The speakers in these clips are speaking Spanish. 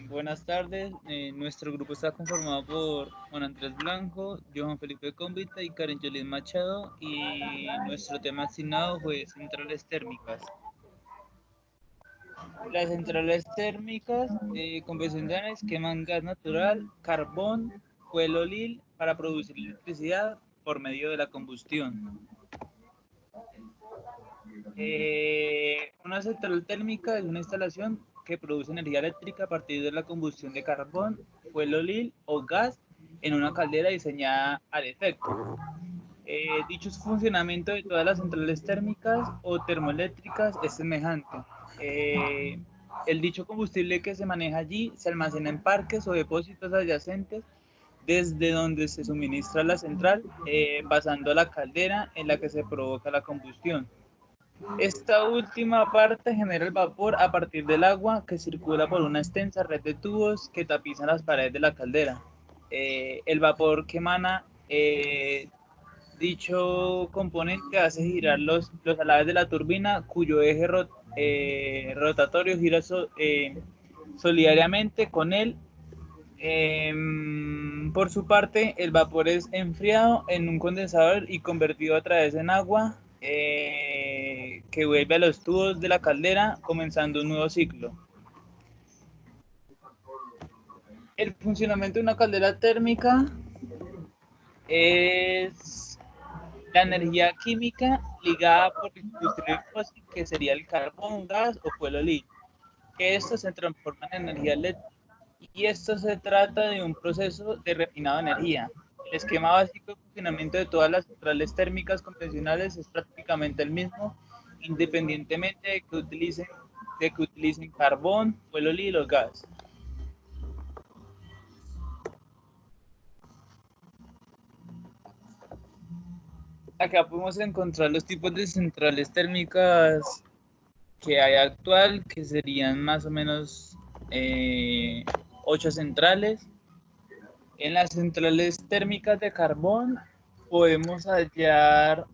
Buenas tardes. Nuestro grupo está conformado por Juan Andrés Blanco, Johan Felipe Cómbita y Karen Yolín Machado. Y nuestro tema asignado fue centrales térmicas. Las centrales térmicas convencionales queman gas natural, carbón, fuel o lil para producir electricidad por medio de la combustión. Una central térmica es una instalación que produce energía eléctrica a partir de la combustión de carbón, fuel o gas en una caldera diseñada al efecto. Dicho funcionamiento de todas las centrales térmicas o termoeléctricas es semejante. Eh, el dicho combustible que se maneja allí se almacena en parques o depósitos adyacentes desde donde se suministra la central, pasando a la caldera en la que se provoca la combustión. Esta última parte genera el vapor a partir del agua que circula por una extensa red de tubos que tapizan las paredes de la caldera. El vapor que emana dicho componente hace girar los alaves de la turbina, cuyo eje rotatorio gira solidariamente con él. Por su parte, el vapor es enfriado en un condensador y convertido a través en agua que vuelve a los tubos de la caldera, comenzando un nuevo ciclo. El funcionamiento de una caldera térmica es la energía química ligada por el combustible fósil, que sería el carbón, gas o fuel líquido, que estos se transforman en energía eléctrica. Y esto se trata de un proceso de refinado de energía. El esquema básico de funcionamiento de todas las centrales térmicas convencionales es prácticamente el mismo, independientemente de que utilicen carbón, fuel líquido o gas. Acá podemos encontrar los tipos de centrales térmicas que hay actual, que serían más o menos 8 centrales. En las centrales térmicas de carbón podemos hallar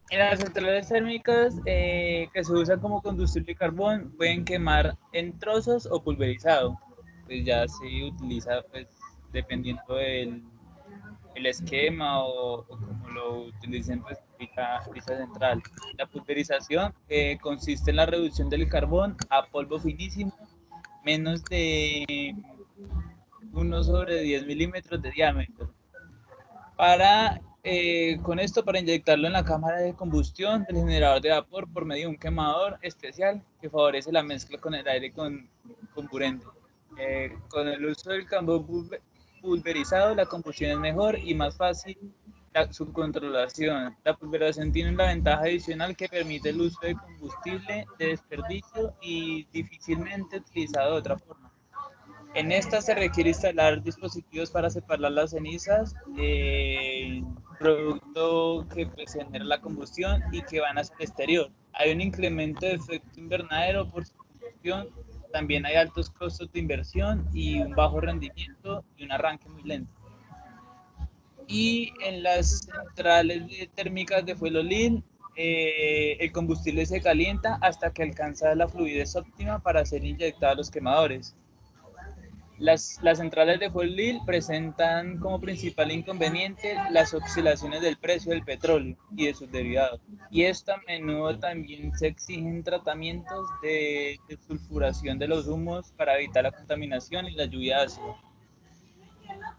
en las centrales térmicas que se usan como combustible de carbón pueden quemar en trozos o pulverizado. Pues ya se utiliza pues dependiendo del el esquema o como lo utilicen pues dicha central. La pulverización consiste en la reducción del carbón a polvo finísimo, menos de 1/10 milímetros de diámetro. Con esto, para inyectarlo en la cámara de combustión del generador de vapor por medio de un quemador especial que favorece la mezcla con el aire comburente. Con el uso del carbón pulverizado, la combustión es mejor y más fácil su controlación. La pulverización tiene una ventaja adicional que permite el uso de combustible de desperdicio y difícilmente utilizado de otra forma. En esta se requiere instalar dispositivos para separar las cenizas, producto que pues, genera la combustión y que van hacia el exterior. Hay un incremento de efecto invernadero por su combustión, también hay altos costos de inversión y un bajo rendimiento y un arranque muy lento. Y en las centrales térmicas de fuelolín, el combustible se calienta hasta que alcanza la fluidez óptima para ser inyectado a los quemadores. Las centrales de fuel presentan como principal inconveniente las oscilaciones del precio del petróleo y de sus derivados. Y esto a menudo también se exigen tratamientos de sulfuración de los humos para evitar la contaminación y la lluvia ácida.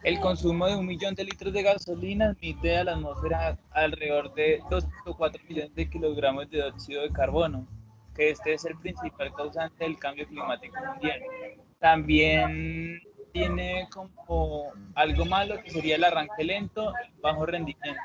El consumo de 1 millón de litros de gasolina emite a la atmósfera alrededor de 2,4 millones de kilogramos de dióxido de carbono, que este es el principal causante del cambio climático mundial. También tiene como algo malo que sería el arranque lento y bajo rendimiento.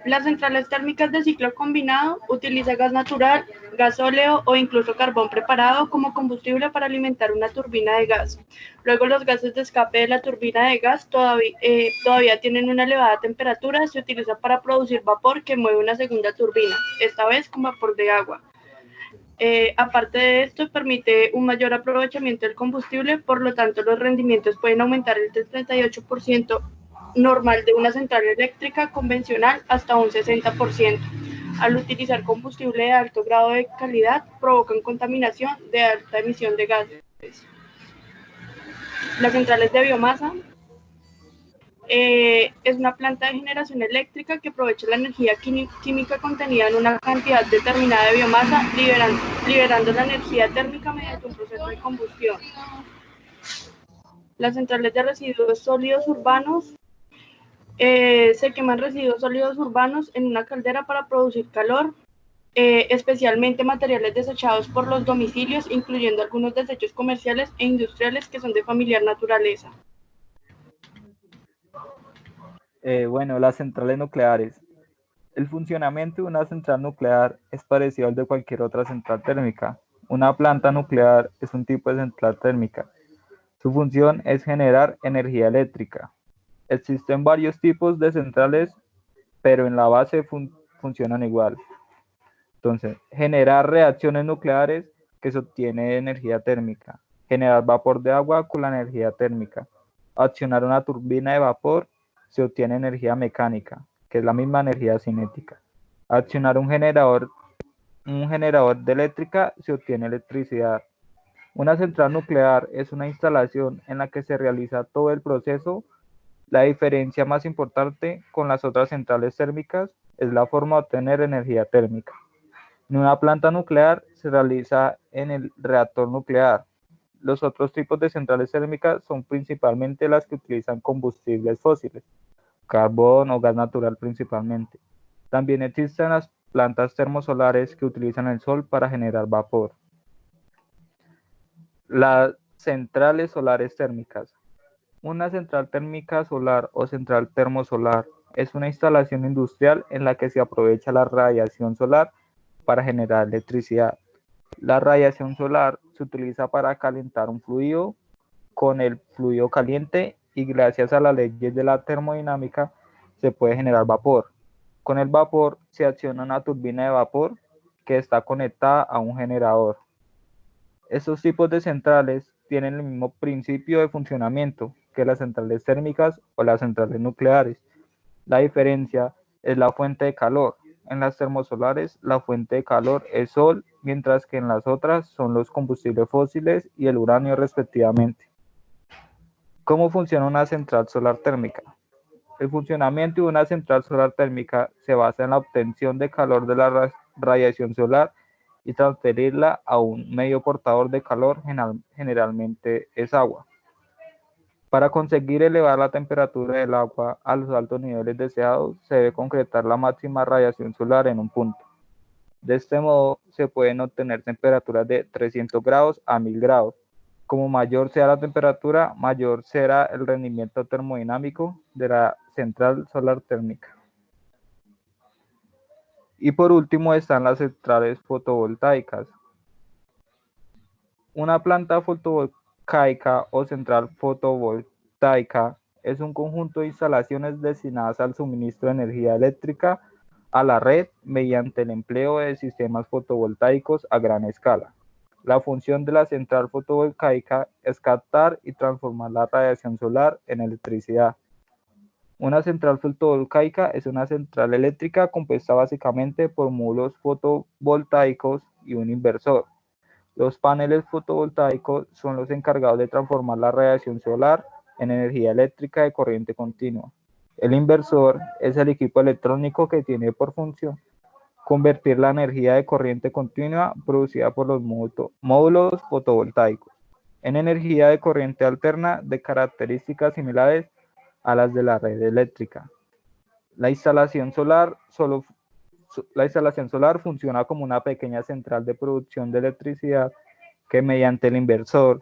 Las centrales térmicas de ciclo combinado utilizan gas natural, gasóleo o incluso carbón preparado como combustible para alimentar una turbina de gas. Luego los gases de escape de la turbina de gas todavía tienen una elevada temperatura, se utiliza para producir vapor que mueve una segunda turbina, esta vez con vapor de agua. Aparte de esto, permite un mayor aprovechamiento del combustible, por lo tanto los rendimientos pueden aumentar el 38% normal de una central eléctrica convencional hasta un 60%. Al utilizar combustible de alto grado de calidad, provocan contaminación de alta emisión de gases. Las centrales de biomasa es una planta de generación eléctrica que aprovecha la energía química contenida en una cantidad determinada de biomasa, liberando la energía térmica mediante un proceso de combustión. Las centrales de residuos sólidos urbanos se queman residuos sólidos urbanos en una caldera para producir calor, especialmente materiales desechados por los domicilios, incluyendo algunos desechos comerciales e industriales que son de familiar naturaleza. Bueno, las centrales nucleares. El funcionamiento de una central nuclear es parecido al de cualquier otra central térmica. Una planta nuclear es un tipo de central térmica. Su función es generar energía eléctrica. Existen varios tipos de centrales, pero en la base funcionan igual. Entonces, generar reacciones nucleares que se obtiene energía térmica. Generar vapor de agua con la energía térmica. Accionar una turbina de vapor, se obtiene energía mecánica, que es la misma energía cinética. Accionar un generador de eléctrica, se obtiene electricidad. Una central nuclear es una instalación en la que se realiza todo el proceso. La diferencia más importante con las otras centrales térmicas es la forma de obtener energía térmica. En una planta nuclear se realiza en el reactor nuclear. Los otros tipos de centrales térmicas son principalmente las que utilizan combustibles fósiles, carbón o gas natural principalmente. También existen las plantas termosolares que utilizan el sol para generar vapor. Las centrales solares térmicas. Una central térmica solar o central termosolar es una instalación industrial en la que se aprovecha la radiación solar para generar electricidad. La radiación solar se utiliza para calentar un fluido con el fluido caliente y gracias a las leyes de la termodinámica se puede generar vapor. Con el vapor se acciona una turbina de vapor que está conectada a un generador. Estos tipos de centrales tienen el mismo principio de funcionamiento que las centrales térmicas o las centrales nucleares. La diferencia es la fuente de calor. En las termosolares, la fuente de calor es sol, mientras que en las otras son los combustibles fósiles y el uranio respectivamente. ¿Cómo funciona una central solar térmica? El funcionamiento de una central solar térmica se basa en la obtención de calor de la radiación solar y transferirla a un medio portador de calor, generalmente es agua. Para conseguir elevar la temperatura del agua a los altos niveles deseados, se debe concretar la máxima radiación solar en un punto. De este modo, se pueden obtener temperaturas de 300 grados a 1000 grados. Como mayor sea la temperatura, mayor será el rendimiento termodinámico de la central solar térmica. Y por último están las centrales fotovoltaicas. Una planta fotovoltaica o central fotovoltaica es un conjunto de instalaciones destinadas al suministro de energía eléctrica a la red mediante el empleo de sistemas fotovoltaicos a gran escala. La función de la central fotovoltaica es captar y transformar la radiación solar en electricidad. Una central fotovoltaica es una central eléctrica compuesta básicamente por módulos fotovoltaicos y un inversor. Los paneles fotovoltaicos son los encargados de transformar la radiación solar en energía eléctrica de corriente continua. El inversor es el equipo electrónico que tiene por función convertir la energía de corriente continua producida por los módulos fotovoltaicos en energía de corriente alterna de características similares a las de la red eléctrica. La instalación solar funciona como una pequeña central de producción de electricidad que mediante el inversor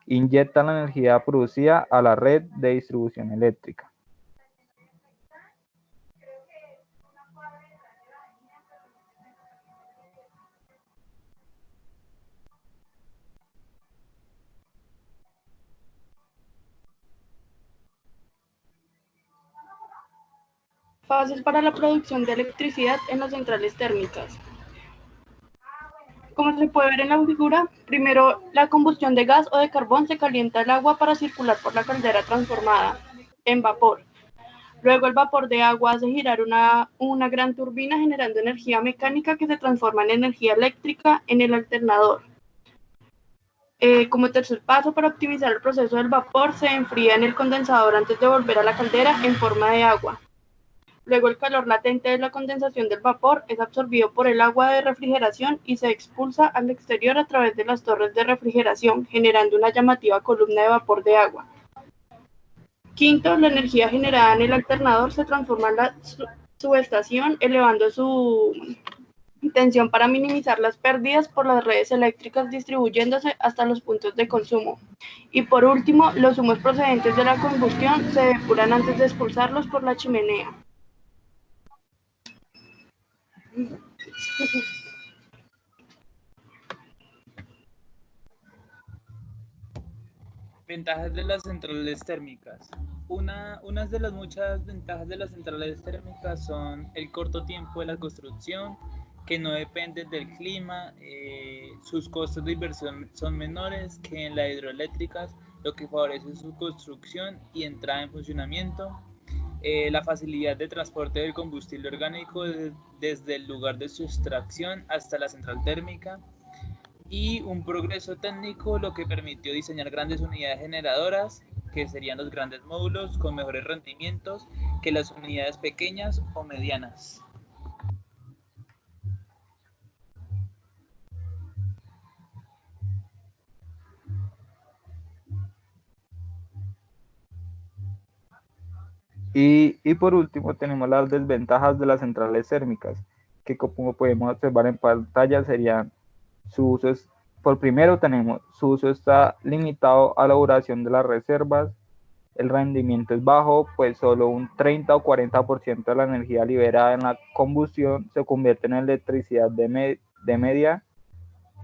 inyecta la energía producida a la red de distribución eléctrica. Fases para la producción de electricidad en las centrales térmicas. Como se puede ver en la figura, primero la combustión de gas o de carbón se calienta el agua para circular por la caldera transformada en vapor. Luego el vapor de agua hace girar una gran turbina generando energía mecánica que se transforma en energía eléctrica en el alternador. Como tercer paso, para optimizar el proceso del vapor, se enfría en el condensador antes de volver a la caldera en forma de agua. Luego el calor latente de la condensación del vapor es absorbido por el agua de refrigeración y se expulsa al exterior a través de las torres de refrigeración, generando una llamativa columna de vapor de agua. Quinto, la energía generada en el alternador se transforma en la subestación, elevando su tensión para minimizar las pérdidas por las redes eléctricas, distribuyéndose hasta los puntos de consumo. Y por último, los humos procedentes de la combustión se depuran antes de expulsarlos por la chimenea. Ventajas de las centrales térmicas. Unas de las muchas ventajas de las centrales térmicas son el corto tiempo de la construcción, que no dependen del clima, sus costos de inversión son menores que en las hidroeléctricas, lo que favorece su construcción y entrada en funcionamiento. La facilidad de transporte del combustible orgánico desde el lugar de su extracción hasta la central térmica, y un progreso técnico lo que permitió diseñar grandes unidades generadoras, que serían los grandes módulos con mejores rendimientos que las unidades pequeñas o medianas. Y por último tenemos las desventajas de las centrales térmicas, que como podemos observar en pantalla serían su uso por primero tenemos su uso está limitado a la duración de las reservas, el rendimiento es bajo, pues solo un 30 o 40% de la energía liberada en la combustión se convierte en electricidad de media.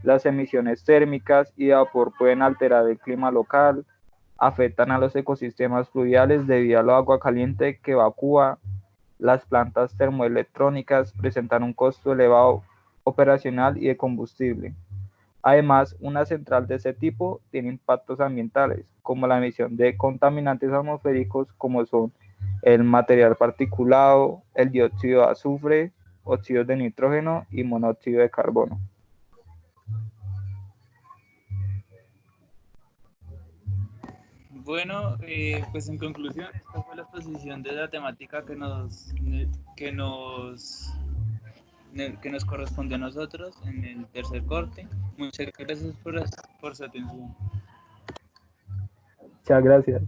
Las emisiones térmicas y de vapor pueden alterar el clima local, afectan a los ecosistemas fluviales debido al agua caliente que evacúa. Las plantas termoelectrónicas presentan un costo elevado operacional y de combustible. Además, una central de ese tipo tiene impactos ambientales, como la emisión de contaminantes atmosféricos como son el material particulado, el dióxido de azufre, óxidos de nitrógeno y monóxido de carbono. Bueno, pues en conclusión, esta fue la exposición de la temática que nos corresponde a nosotros en el tercer corte. Muchas gracias por su atención. Muchas gracias.